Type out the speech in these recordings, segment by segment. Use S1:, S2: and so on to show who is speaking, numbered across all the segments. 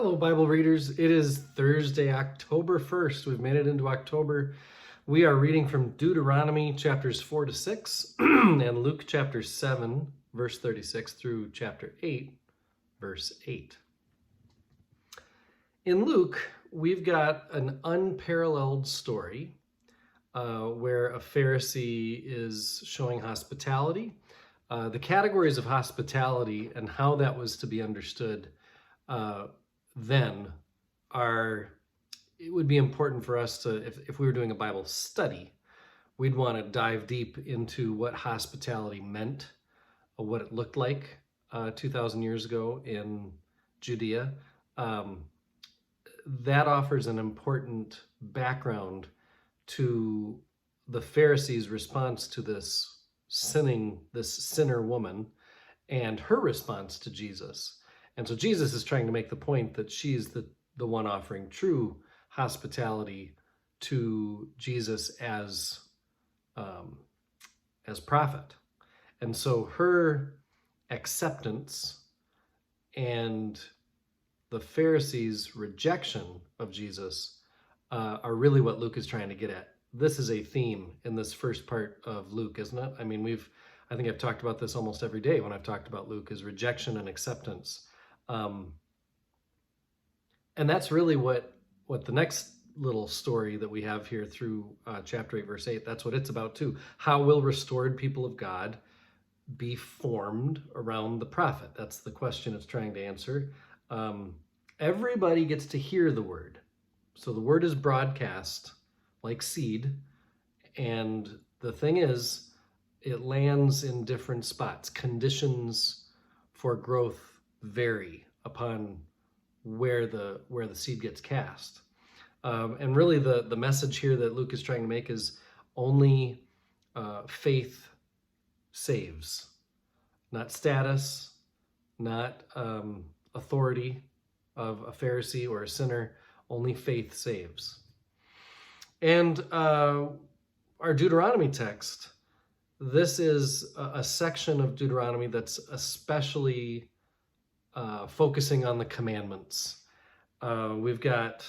S1: Hello, Bible readers. It is Thursday, October 1st. We've made it into October. We are reading from Deuteronomy chapters 4 to 6 and Luke chapter 7, verse 36 through chapter 8, verse 8. In Luke, we've got an unparalleled story where a Pharisee is showing hospitality. The categories of hospitality and how that was to be understood then it would be important for us to, if we were doing a Bible study, we'd want to dive deep into what hospitality meant, what it looked like 2,000 years ago in Judea. That offers an important background to the Pharisees' response to this sinner woman and her response to Jesus. And so Jesus is trying to make the point that she's the one offering true hospitality to Jesus as prophet. And so her acceptance and the Pharisees' rejection of Jesus are really what Luke is trying to get at. This is a theme in this first part of Luke, isn't it? I mean, I think I've talked about this almost every day when I've talked about Luke, is rejection and acceptance. And that's really what the next little story that we have here through chapter 8, verse 8, that's what it's about too. How will restored people of God be formed around the prophet? That's the question it's trying to answer. Everybody gets to hear the word. So the word is broadcast like seed. And the thing is, it lands in different spots. Conditions for growth vary upon where the seed gets cast. And really the message here that Luke is trying to make is only faith saves. Not status, not authority of a Pharisee or a sinner. Only faith saves. And our Deuteronomy text, this is a section of Deuteronomy that's especially focusing on the commandments. We've got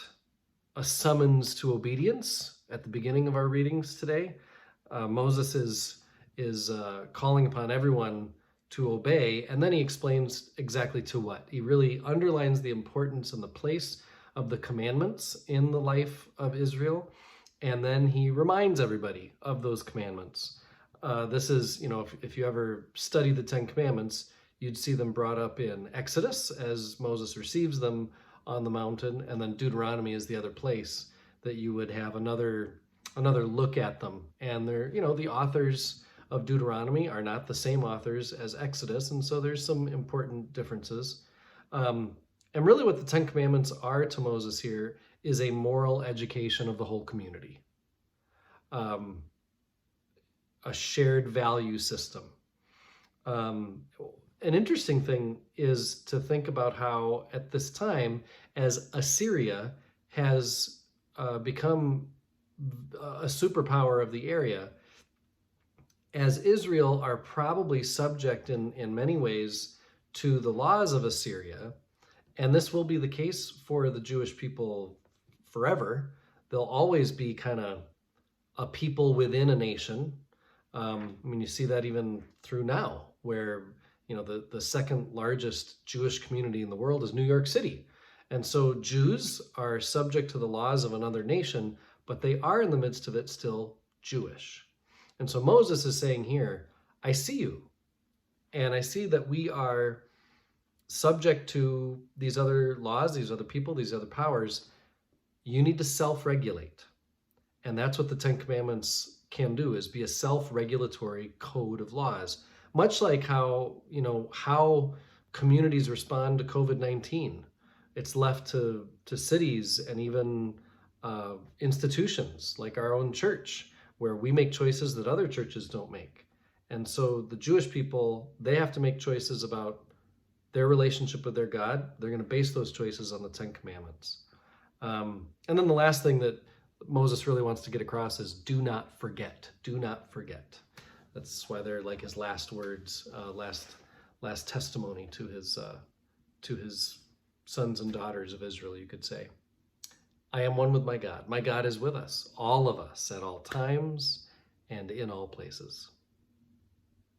S1: a summons to obedience at the beginning of our readings today. Moses is calling upon everyone to obey, and then he explains exactly to what. He really underlines the importance and the place of the commandments in the life of Israel, and then he reminds everybody of those commandments. This is, if you ever study the Ten Commandments, you'd see them brought up in Exodus as Moses receives them on the mountain, and then Deuteronomy is the other place that you would have another look at them. And they're, the authors of Deuteronomy are not the same authors as Exodus, and so there's some important differences. And really what the Ten Commandments are to Moses here is a moral education of the whole community. A shared value system. An interesting thing is to think about how at this time, as Assyria has become a superpower of the area, as Israel are probably subject in many ways to the laws of Assyria, and this will be the case for the Jewish people forever. They'll always be kind of a people within a nation. You see that even through now, where the second largest Jewish community in the world is New York City. And so Jews are subject to the laws of another nation, but they are in the midst of it still Jewish. And so Moses is saying here, I see you, and I see that we are subject to these other laws, these other people, these other powers. You need to self-regulate. And that's what the Ten Commandments can do, is be a self-regulatory code of laws. Much like how communities respond to COVID-19. It's left to cities and even institutions like our own church, where we make choices that other churches don't make. And so the Jewish people, they have to make choices about their relationship with their God. They're going to base those choices on the Ten Commandments. And then the last thing that Moses really wants to get across is do not forget. Do not forget. That's why they're like his last words, last testimony to his sons and daughters of Israel, you could say. I am one with my God. My God is with us, all of us, at all times and in all places.